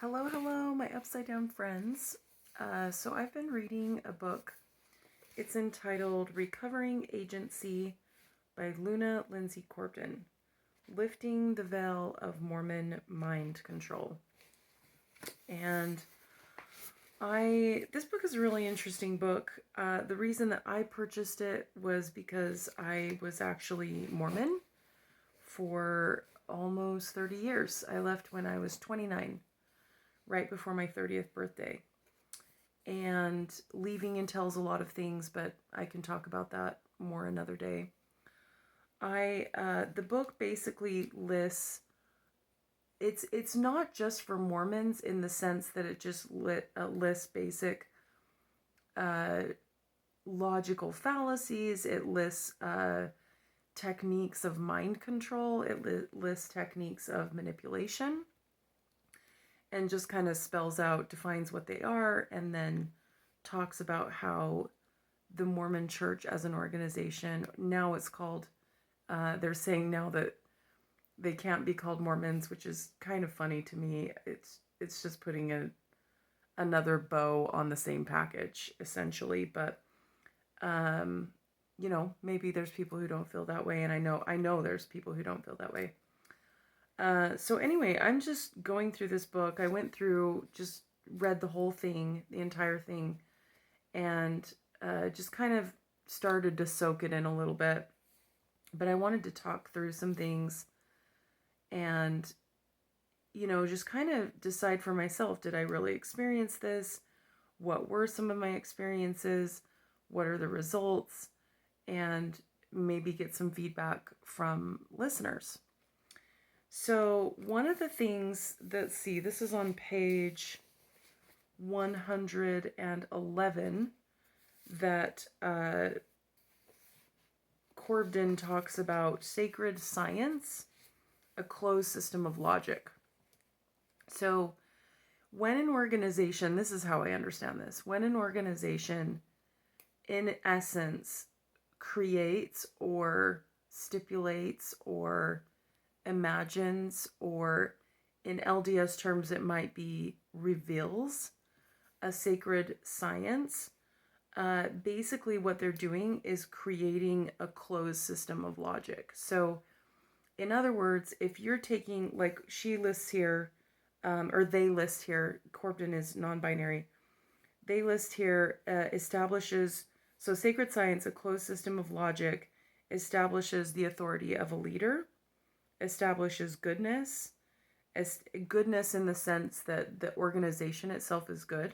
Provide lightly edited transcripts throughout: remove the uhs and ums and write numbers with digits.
Hello, my upside down friends. So I've been reading a book. It's entitled Recovering Agency by Luna Lindsey Corbden, Lifting the Veil of Mormon Mind Control. And this book is a really interesting book. The reason that I purchased it was because I was actually Mormon for almost 30 years. I left when I was 29. Right before my 30th birthday. And leaving entails a lot of things, but I can talk about that more another day. The book basically lists, it's not just for Mormons in the sense that it just lists basic logical fallacies. It lists techniques of mind control. It lists techniques of manipulation. And just kind of spells out, defines what they are, and then talks about how the Mormon Church as an organization, now it's called, they're saying now that they can't be called Mormons, which is kind of funny to me. It's just putting another bow on the same package, essentially. But, maybe there's people who don't feel that way, and I know there's people who don't feel that way. So anyway, I'm just going through this book. I went through, just read the whole thing, the entire thing, and just kind of started to soak it in a little bit. But I wanted to talk through some things and, just kind of decide for myself, did I really experience this? What were some of my experiences? What are the results? And maybe get some feedback from listeners. So one of the things that, this is on page 111 that Corbden talks about sacred science, a closed system of logic. So when an organization, this is how I understand this, when an organization in essence creates or stipulates or imagines, or in LDS terms it might be reveals, a sacred science, basically what they're doing is creating a closed system of logic. So in other words, if you're taking, like she lists here, or they list here, Corbden is non-binary, they list here, establishes, so sacred science, a closed system of logic, establishes the authority of a leader, establishes goodness, as goodness in the sense that the organization itself is good,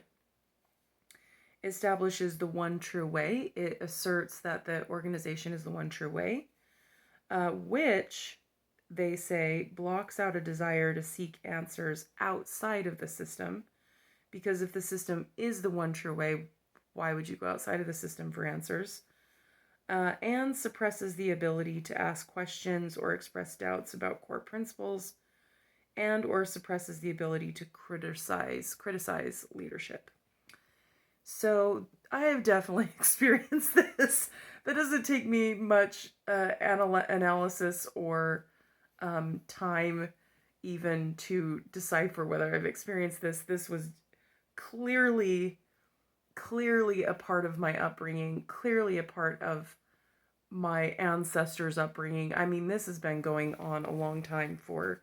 establishes the one true way. It asserts that the organization is the one true way, which they say blocks out a desire to seek answers outside of the system, because if the system is the one true way, why would you go outside of the system for answers? And suppresses the ability to ask questions or express doubts about core principles, and or suppresses the ability to criticize leadership. So I have definitely experienced this. That doesn't take me much analysis or time even to decipher whether I've experienced this. This was clearly a part of my upbringing, clearly a part of my ancestors' upbringing. I mean, this has been going on a long time for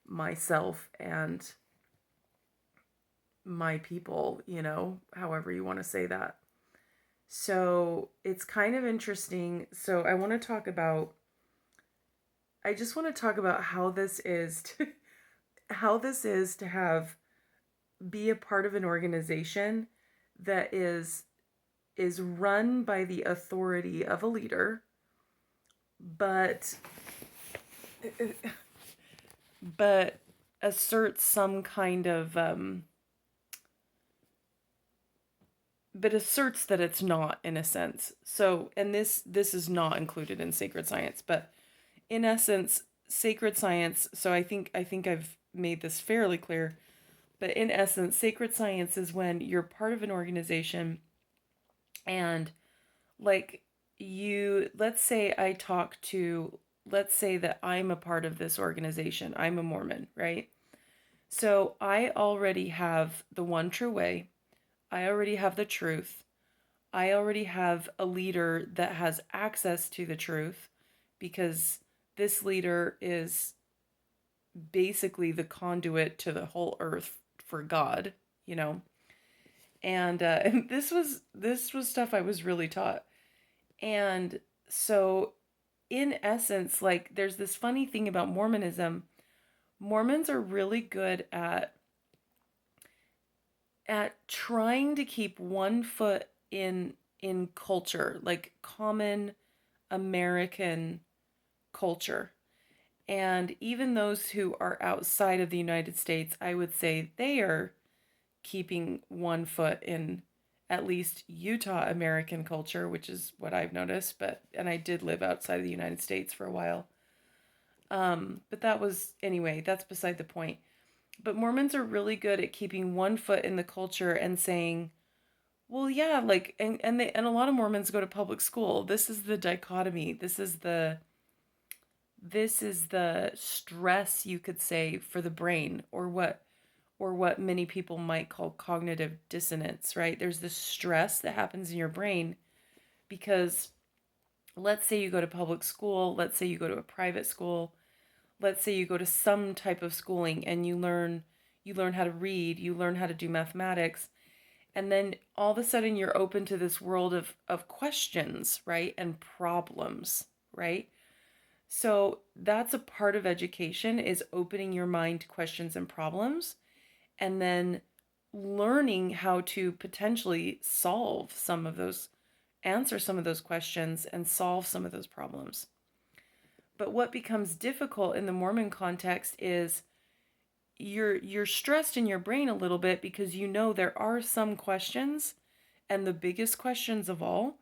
myself and my people, however you want to say that. So it's kind of interesting. So I just want to talk about how this is to be a part of an organization that is run by the authority of a leader, but asserts some kind of but asserts that it's not, in a sense. So, and this is not included in sacred science, but in essence, sacred science, so I think I've made this fairly clear, but in essence, sacred science is when you're part of an organization and, like, let's say that I'm a part of this organization. I'm a Mormon, right? So I already have the one true way. I already have the truth. I already have a leader that has access to the truth because this leader is basically the conduit to the whole earth for God, you know. And this was stuff I was really taught. And so in essence, like there's this funny thing about Mormonism. Mormons are really good at trying to keep one foot in culture, like common American culture. And even those who are outside of the United States, I would say they are keeping one foot in at least Utah American culture, which is what I've noticed. And I did live outside of the United States for a while. But that was, anyway, that's beside the point. But Mormons are really good at keeping one foot in the culture and saying, well, yeah, like, and a lot of Mormons go to public school. This is the dichotomy. This is the stress, you could say, for the brain, or what many people might call cognitive dissonance, right? There's this stress that happens in your brain because let's say you go to public school, let's say you go to a private school, let's say you go to some type of schooling and you learn how to read, you learn how to do mathematics, and then all of a sudden you're open to this world of questions, right? And problems, right? So that's a part of education, is opening your mind to questions and problems, and then learning how to potentially solve some of those, answer some of those questions and solve some of those problems. But what becomes difficult in the Mormon context is you're stressed in your brain a little bit because you know there are some questions, and the biggest questions of all,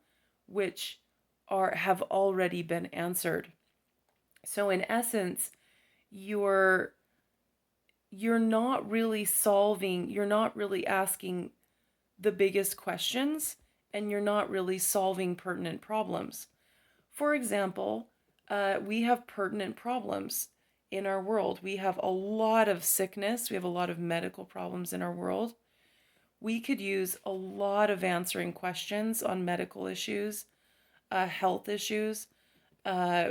which are have already been answered. So in essence, you're you're not really solving, you're not really asking the biggest questions, and you're not really solving pertinent problems. For example, we have pertinent problems in our world. We have a lot of sickness, we have a lot of medical problems in our world. We could use a lot of answering questions on medical issues, health issues. Uh,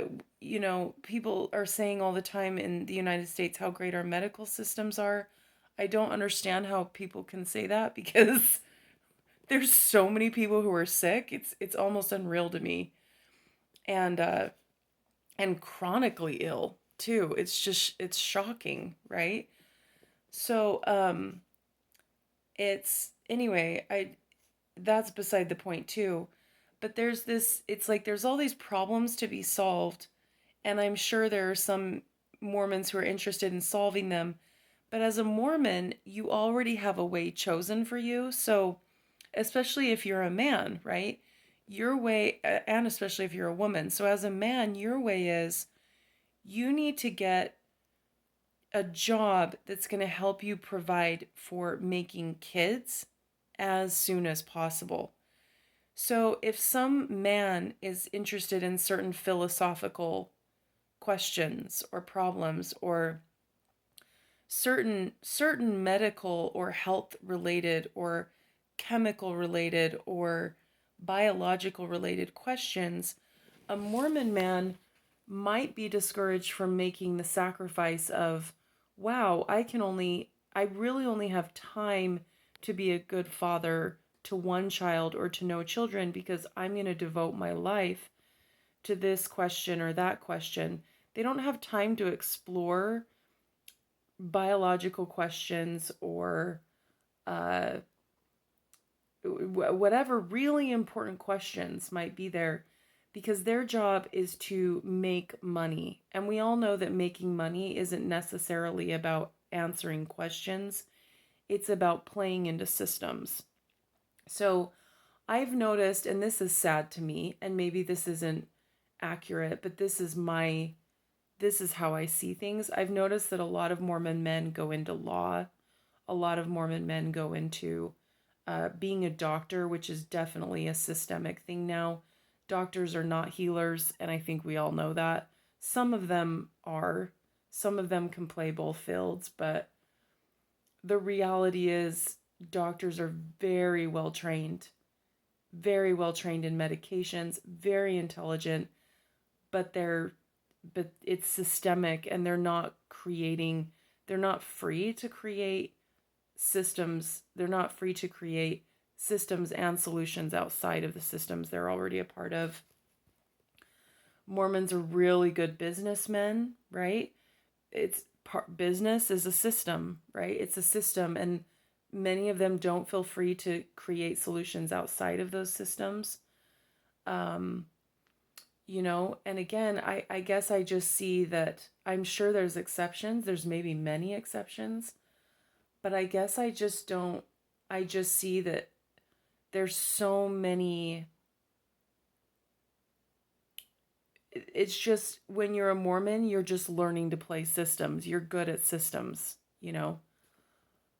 People are saying all the time in the United States how great our medical systems are. I don't understand how people can say that because there's so many people who are sick. It's almost unreal to me. And chronically ill too. It's shocking, right? So it's anyway, I that's beside the point too. But there's this, it's like there's all these problems to be solved, and I'm sure there are some Mormons who are interested in solving them. But as a Mormon, you already have a way chosen for you. So, especially if you're a man, right? Your way, and especially if you're a woman. So, as a man, your way is you need to get a job that's going to help you provide for making kids as soon as possible. So, if some man is interested in certain philosophical questions or problems, or certain medical or health related or chemical related or biological related questions, a Mormon man might be discouraged from making the sacrifice of, wow, I really only have time to be a good father to one child or to no children because I'm going to devote my life to this question or that question. They don't have time to explore biological questions or uh, whatever really important questions might be there, because their job is to make money. And we all know that making money isn't necessarily about answering questions, it's about playing into systems. So I've noticed, and this is sad to me, and maybe this isn't accurate, but this is how I see things. I've noticed that a lot of Mormon men go into law. A lot of Mormon men go into being a doctor, which is definitely a systemic thing now. Doctors are not healers, and I think we all know that. Some of them are. Some of them can play both fields, but the reality is doctors are very well trained in medications, very intelligent, but it's systemic, and they're not free to create systems. They're not free to create systems and solutions outside of the systems they're already a part of. Mormons are really good businessmen, right? Business is a system, right? It's a system, and many of them don't feel free to create solutions outside of those systems. And again, I guess I just see that I'm sure there's exceptions. There's maybe many exceptions, but I guess I just don't, I just see that there's so many. It's just when you're a Mormon, you're just learning to play systems. You're good at systems.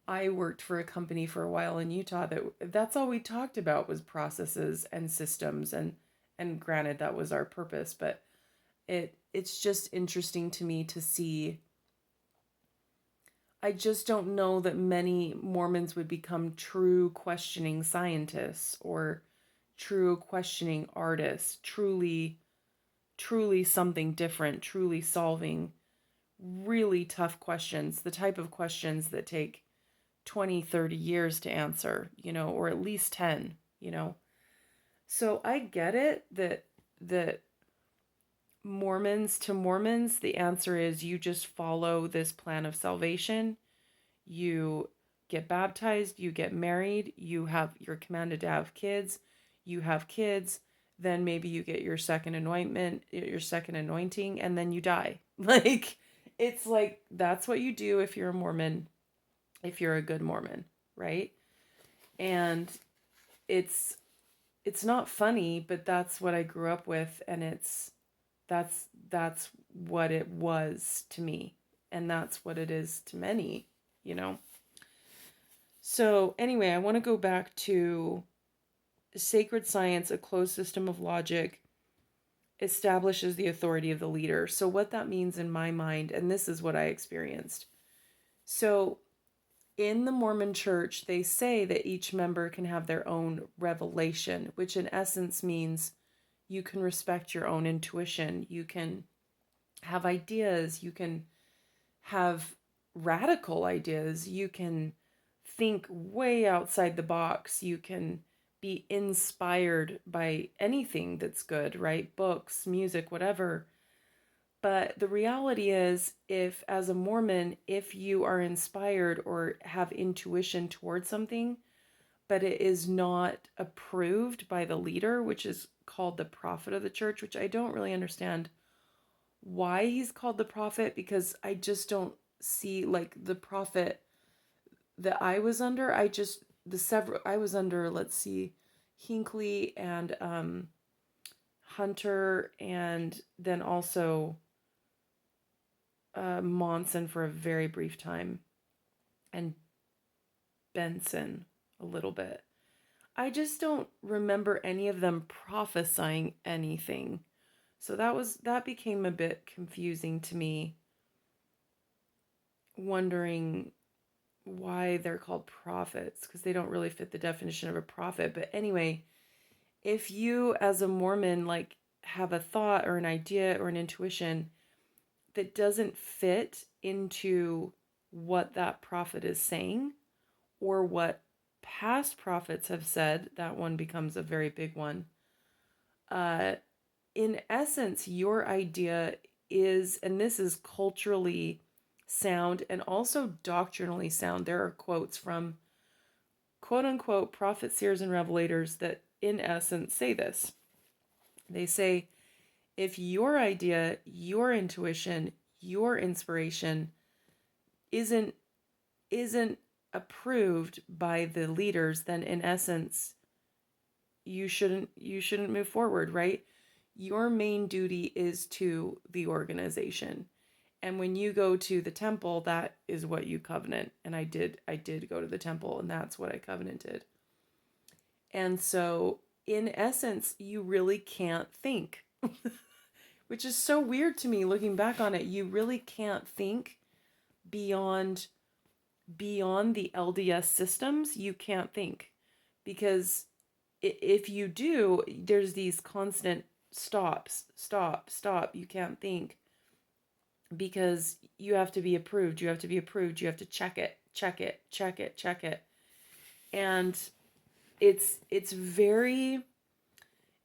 I worked for a company for a while in Utah that's all we talked about was processes and systems, and granted that was our purpose, but it's just interesting to me to see. I just don't know that many Mormons would become true questioning scientists or true questioning artists, truly something different, truly solving really tough questions, the type of questions that take 20, 30 years to answer, or at least 10. So I get it that Mormons to Mormons, the answer is you just follow this plan of salvation. You get baptized, you get married, you're commanded to have kids, you have kids, then maybe you get your second anointing, and then you die. It's like that's what you do if you're a Mormon, if you're a good Mormon, right? And it's not funny, but that's what I grew up with, and that's what it was to me, and that's what it is to many. So anyway, I want to go back to sacred science, a closed system of logic, establishes the authority of the leader. So what that means in my mind, and this is what I experienced. So in the Mormon church, they say that each member can have their own revelation, which in essence means you can respect your own intuition. You can have ideas. You can have radical ideas. You can think way outside the box. You can be inspired by anything that's good, right? Books, music, whatever. But the reality is, if as a Mormon, if you are inspired or have intuition towards something, but it is not approved by the leader, which is called the prophet of the church, which I don't really understand why he's called the prophet, because I just don't see like the prophet that I was under. I was under, let's see, Hinckley and Hunter, and then also Monson for a very brief time, and Benson a little bit. I just don't remember any of them prophesying anything. So that became a bit confusing to me, wondering why they're called prophets, because they don't really fit the definition of a prophet. But anyway, if you as a Mormon like have a thought or an idea or an intuition that doesn't fit into what that prophet is saying or what past prophets have said, that one becomes a very big one. In essence, your idea is, and this is culturally sound and also doctrinally sound. There are quotes from quote unquote prophets, seers, and revelators that in essence say this. They say, if your idea, your intuition, your inspiration isn't approved by the leaders, then in essence you shouldn't move forward, right? Your main duty is to the organization. And when you go to the temple, that is what you covenant. And I did go to the temple, and that's what I covenanted. And so in essence, you really can't think. Which is so weird to me looking back on it. You really can't think beyond beyond the LDS systems, you can't think. Because if you do, there's these constant stops, stop, stop. You can't think because you have to be approved. You have to be approved. You have to check it, check it, check it, check it. And it's very,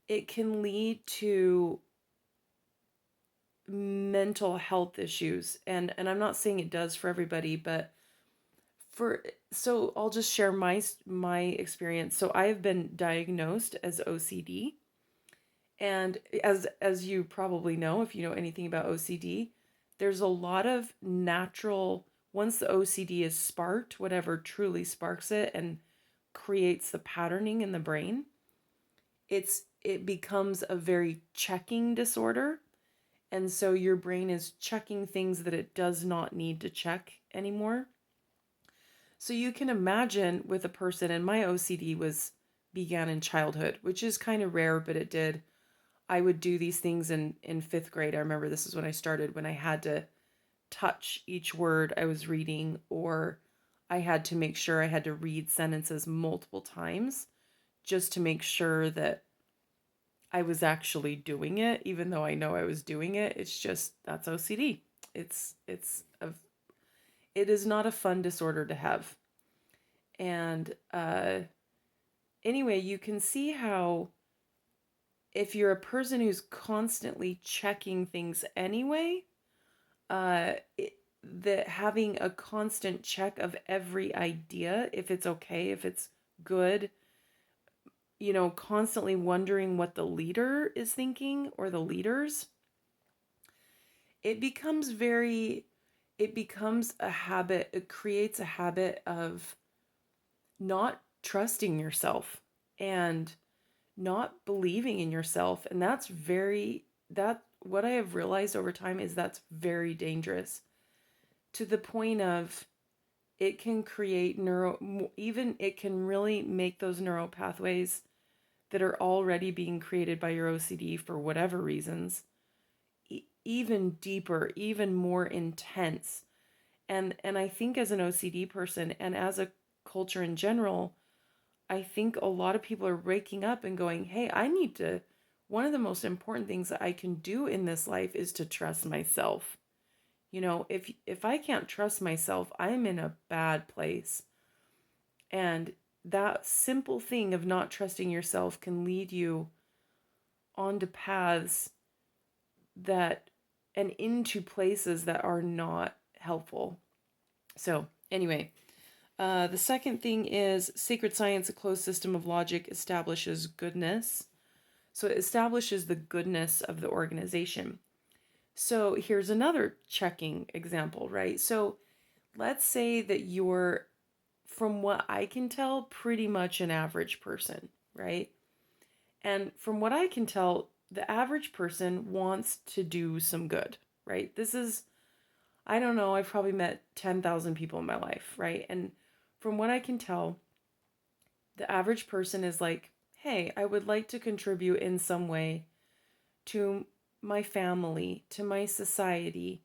it can lead to mental health issues. And I'm not saying it does for everybody, but so I'll just share my experience. So I have been diagnosed as OCD. And as you probably know, if you know anything about OCD, there's a lot of natural, once the OCD is sparked, whatever truly sparks it and creates the patterning in the brain, it becomes a very checking disorder. And so your brain is checking things that it does not need to check anymore. So you can imagine with a person, and my OCD began in childhood, which is kind of rare, but it did. I would do these things in fifth grade. I remember this is when I started, when I had to touch each word I was reading, or I had to make sure I had to read sentences multiple times just to make sure that I was actually doing it, even though I know I was doing it. It's just, that's OCD. It is not a fun disorder to have. And anyway, you can see how if you're a person who's constantly checking things anyway, that having a constant check of every idea, if it's okay, if it's good, constantly wondering what the leader is thinking or the leaders, it becomes a habit. It creates a habit of not trusting yourself and not believing in yourself. And what I have realized over time is that's very dangerous, to the point of it can create it can really make those neural pathways that are already being created by your OCD for whatever reasons even deeper, even more intense. And I think as an OCD person and as a culture in general, I think a lot of people are waking up and going, hey, one of the most important things that I can do in this life is to trust myself. If I can't trust myself, I'm in a bad place. And that simple thing of not trusting yourself can lead you onto paths and into places that are not helpful. So anyway, the second thing is sacred science, a closed system of logic, establishes goodness. So it establishes the goodness of the organization. So here's another checking example, right? So let's say that you're, from what I can tell, pretty much an average person, right? And from what I can tell, the average person wants to do some good, right? I don't know, I've probably met 10,000 people in my life, right? And from what I can tell, the average person is like, hey, I would like to contribute in some way to my family, to my society,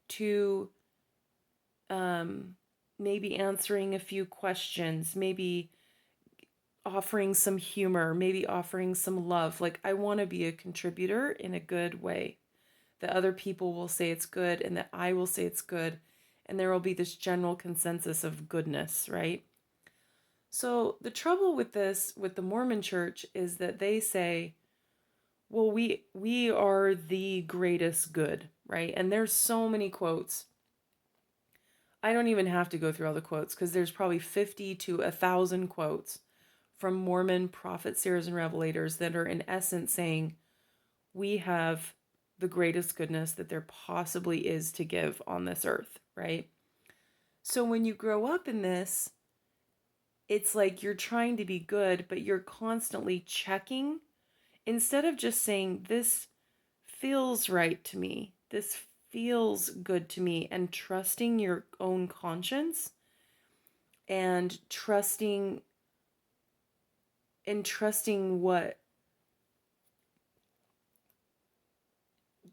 to maybe answering a few questions, maybe offering some humor, maybe offering some love. Like, I want to be a contributor in a good way, that other people will say it's good and that I will say it's good. And there will be this general consensus of goodness, right? So the trouble with the Mormon church, is that they say, well, we are the greatest good, right? And there's so many quotes. I don't even have to go through all the quotes because there's probably 50 to 1,000 quotes from Mormon prophets, seers, and revelators that are in essence saying, we have the greatest goodness that there possibly is to give on this earth, right? So when you grow up in this, it's like you're trying to be good, but you're constantly checking. Instead of just saying, this feels right to me, this feels good to me, and trusting your own conscience and trusting what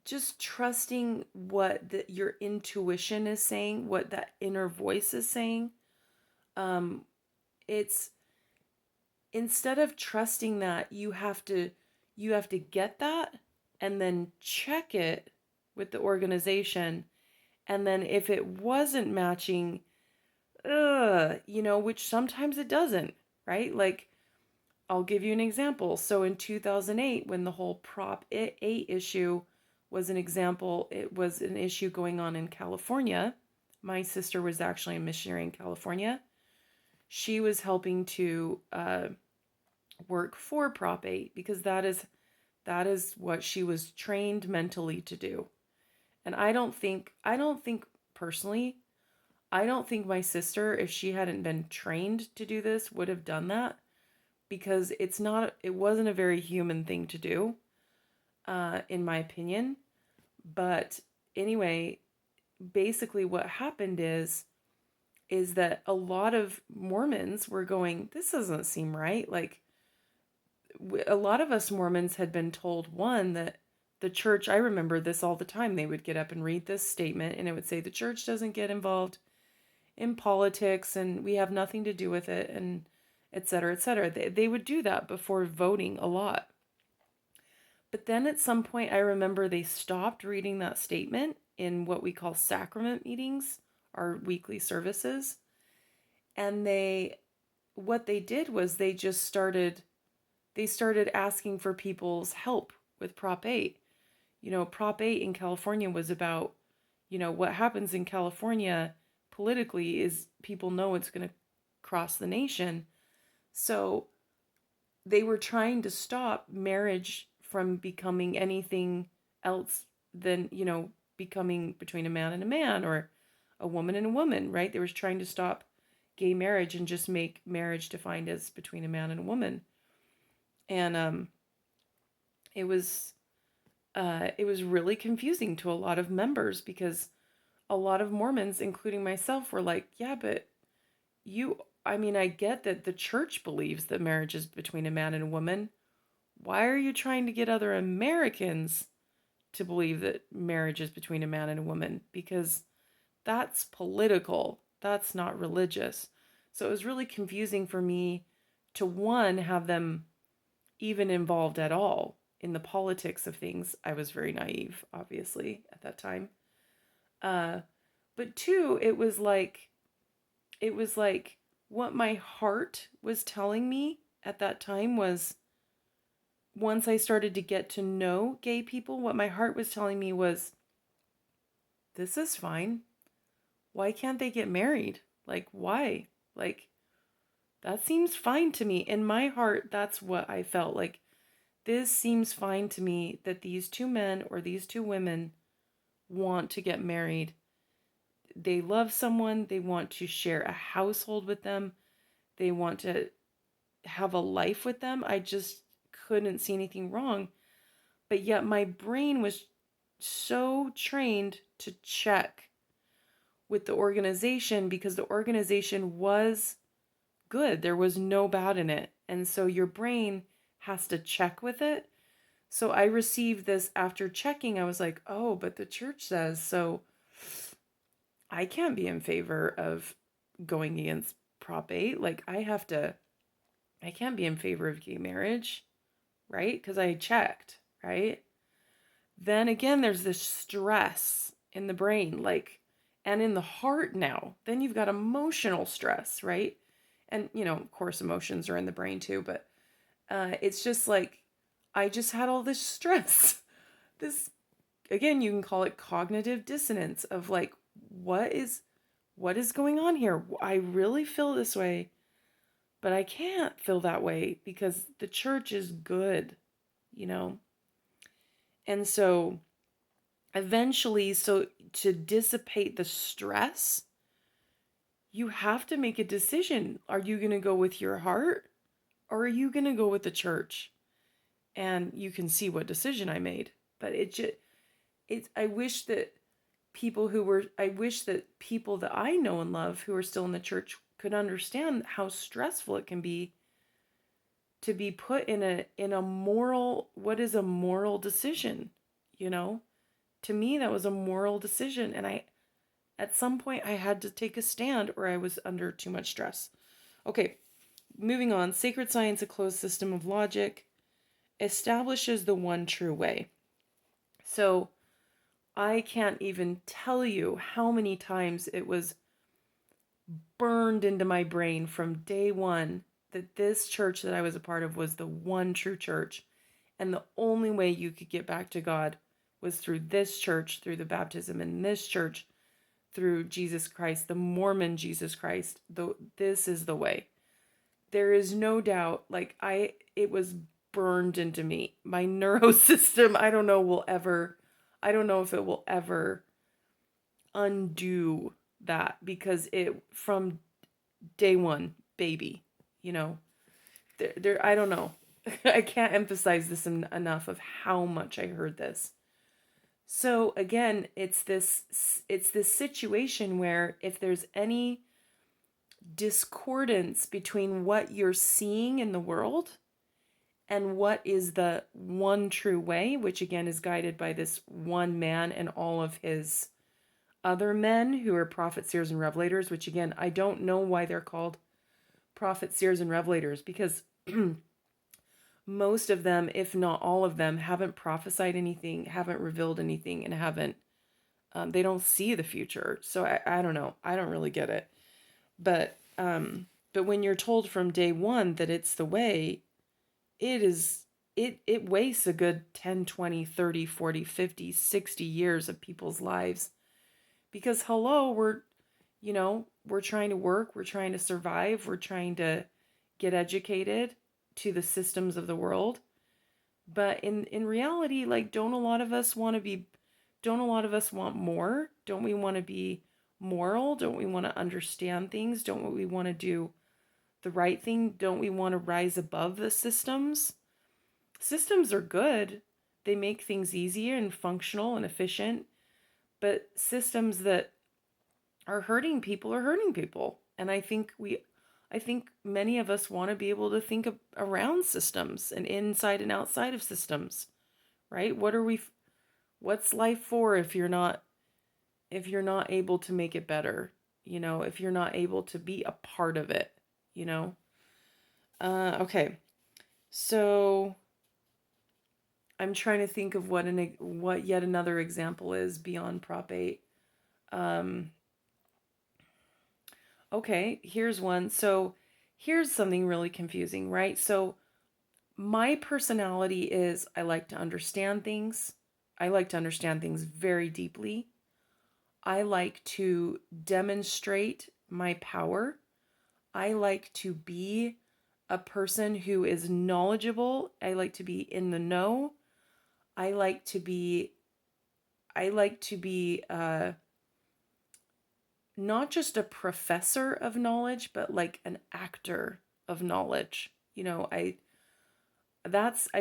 just trusting what your intuition is saying, what that inner voice is saying. It's instead of trusting that, you have to get that and then check it with the organization. And then if it wasn't matching, which sometimes it doesn't, right? Like, I'll give you an example. So in 2008, when the whole Prop 8 issue was an example, it was an issue going on in California. My sister was actually a missionary in California. She was helping to work for Prop 8 because that is what she was trained mentally to do. And I don't think personally, I don't think my sister, if she hadn't been trained to do this, would have done that, because it wasn't a very human thing to do, in my opinion. But anyway, basically what happened is that a lot of Mormons were going, this doesn't seem right. Like, a lot of us Mormons had been told, one, that the church, I remember this all the time, they would get up and read this statement and it would say the church doesn't get involved in politics and we have nothing to do with it, and et cetera, et cetera. They would do that before voting a lot. But then at some point, I remember they stopped reading that statement in what we call sacrament meetings, our weekly services. And what they did was they started asking for people's help with Prop 8. Prop 8 in California was about, what happens in California politically is people know it's going to cross the nation. So they were trying to stop marriage from becoming anything else than, becoming between a man and a man or a woman and a woman, right? They were trying to stop gay marriage and just make marriage defined as between a man and a woman. And it was really confusing to a lot of members, because a lot of Mormons, including myself, were like, yeah, but I get that the church believes that marriage is between a man and a woman. Why are you trying to get other Americans to believe that marriage is between a man and a woman? Because that's political. That's not religious. So it was really confusing for me to, one, have them even involved at all in the politics of things. I was very naive, obviously, at that time. But two, it was like what my heart was telling me at that time was, once I started to get to know gay people, what my heart was telling me was, this is fine. Why can't they get married? Like, why? Like, that seems fine to me. In my heart, that's what I felt like. This seems fine to me, that these two men or these two women want to get married. They love someone. They want to share a household with them. They want to have a life with them. I just couldn't see anything wrong. But yet my brain was so trained to check with the organization, because the organization was good. There was no bad in it. And so your brain has to check with it. So I received this after checking. I was like, oh, but the church says so. I can't be in favor of going against Prop 8. Like, I can't be in favor of gay marriage, right? Because I checked, right? Then again, there's this stress in the brain, like, and in the heart now. Then you've got emotional stress, right? And, of course, emotions are in the brain too, but it's just like, I just had all this stress. This, again, you can call it cognitive dissonance of like, what is going on here? I really feel this way, but I can't feel that way because the church is good, And so eventually, so to dissipate the stress, you have to make a decision. Are you going to go with your heart, or are you going to go with the church? And you can see what decision I made. But I wish that people that I know and love who are still in the church could understand how stressful it can be to be put in a moral, what is a moral decision, to me, that was a moral decision. And at some point, I had to take a stand or I was under too much stress. Okay, moving on. Sacred science, a closed system of logic, establishes the one true way. So I can't even tell you how many times it was burned into my brain from day one that this church that I was a part of was the one true church. And the only way you could get back to God was through this church, through the baptism in this church, through Jesus Christ, the Mormon Jesus Christ. This is the way. There is no doubt, it was burned into me. My neurosystem, I don't know if it will ever undo that, because it, from day one, baby, I don't know. I can't emphasize this enough of how much I heard this. So again, it's this situation where if there's any discordance between what you're seeing in the world and what is the one true way, which again is guided by this one man and all of his other men who are prophets, seers, and revelators, which again, I don't know why they're called prophets, seers, and revelators, because most of them, if not all of them, haven't prophesied anything, haven't revealed anything, and they don't see the future. So I don't know. I don't really get it. But when you're told from day one that it's the way, it wastes a good 10, 20, 30, 40, 50, 60 years of people's lives. Because hello, we're trying to work, we're trying to survive, we're trying to get educated to the systems of the world. But in reality, don't a lot of us want more? Don't we want to be moral? Don't we want to understand things? Don't we want to do the right thing? Don't we want to rise above the systems? Systems are good. They make things easier and functional and efficient. But systems that are hurting people are hurting people. And I think many of us want to be able to think around systems and inside and outside of systems, right? What's life for if you're not able to make it better, if you're not able to be a part of it, okay. So I'm trying to think of what yet another example is beyond Prop 8. Okay, here's one. So here's something really confusing, right? So my personality is I like to understand things. I like to understand things very deeply. I like to demonstrate my power. I like to be a person who is knowledgeable. I like to be in the know. I like to be not just a professor of knowledge, but like an actor of knowledge. I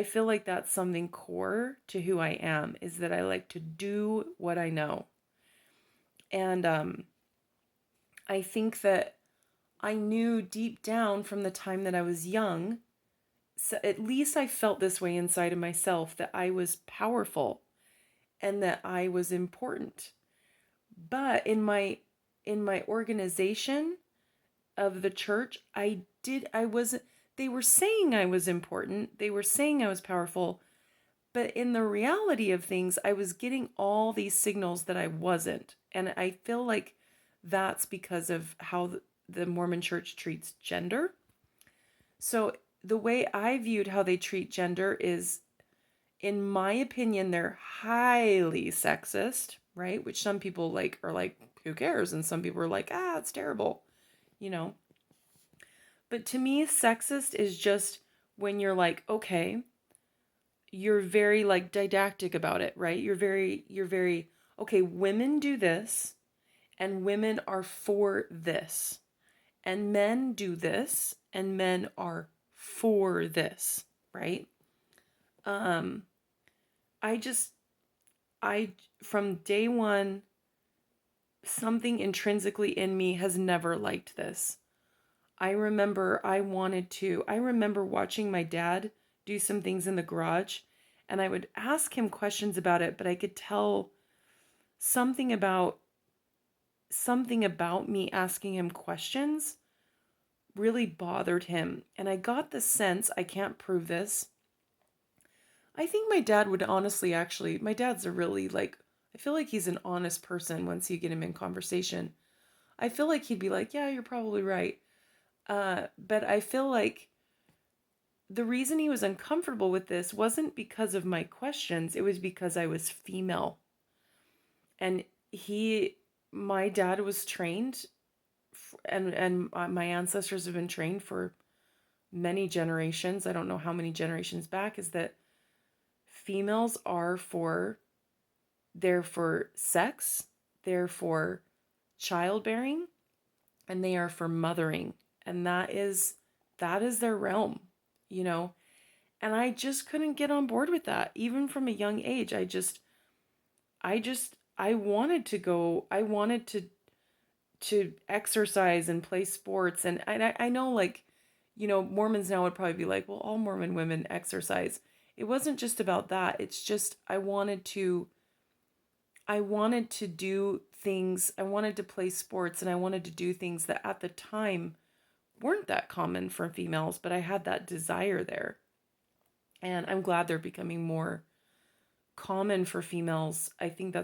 feel like that's something core to who I am, is that I like to do what I know. And I think that I knew deep down from the time that I was young, so at least I felt this way inside of myself, that I was powerful and that I was important. But in my organization of the church, they were saying I was important. They were saying I was powerful. But in the reality of things, I was getting all these signals that I wasn't. And I feel like that's because of how the Mormon church treats gender. So the way I viewed how they treat gender is, in my opinion, they're highly sexist, right? Which some people are like, who cares? And some people are like, it's terrible, But to me, sexist is just when you're like, okay, you're very didactic about it, right? You're very, okay, women do this and women are for this. And men do this and men are for this, right? From day one, something intrinsically in me has never liked this. I remember watching my dad do some things in the garage, and I would ask him questions about it, but I could tell something about me asking him questions really bothered him. And I got the sense, I can't prove this. I think my dad would honestly actually, my dad's a really like, I feel like he's an honest person once you get him in conversation. I feel like he'd be like, yeah, you're probably right. But I feel like the reason he was uncomfortable with this wasn't because of my questions, it was because I was female. And my dad was trained, and my ancestors have been trained for many generations. I don't know how many generations back, is that females they're for sex, they're for childbearing, and they are for mothering. And that is their realm, you know? And I just couldn't get on board with that. Even from a young age, I wanted to go, I wanted to exercise and play sports. And I know, like, Mormons now would probably be like, well, all Mormon women exercise. It wasn't just about that. It's just I wanted to do things, I wanted to play sports, and I wanted to do things that at the time weren't that common for females, but I had that desire there. And I'm glad they're becoming more common for females. I think that's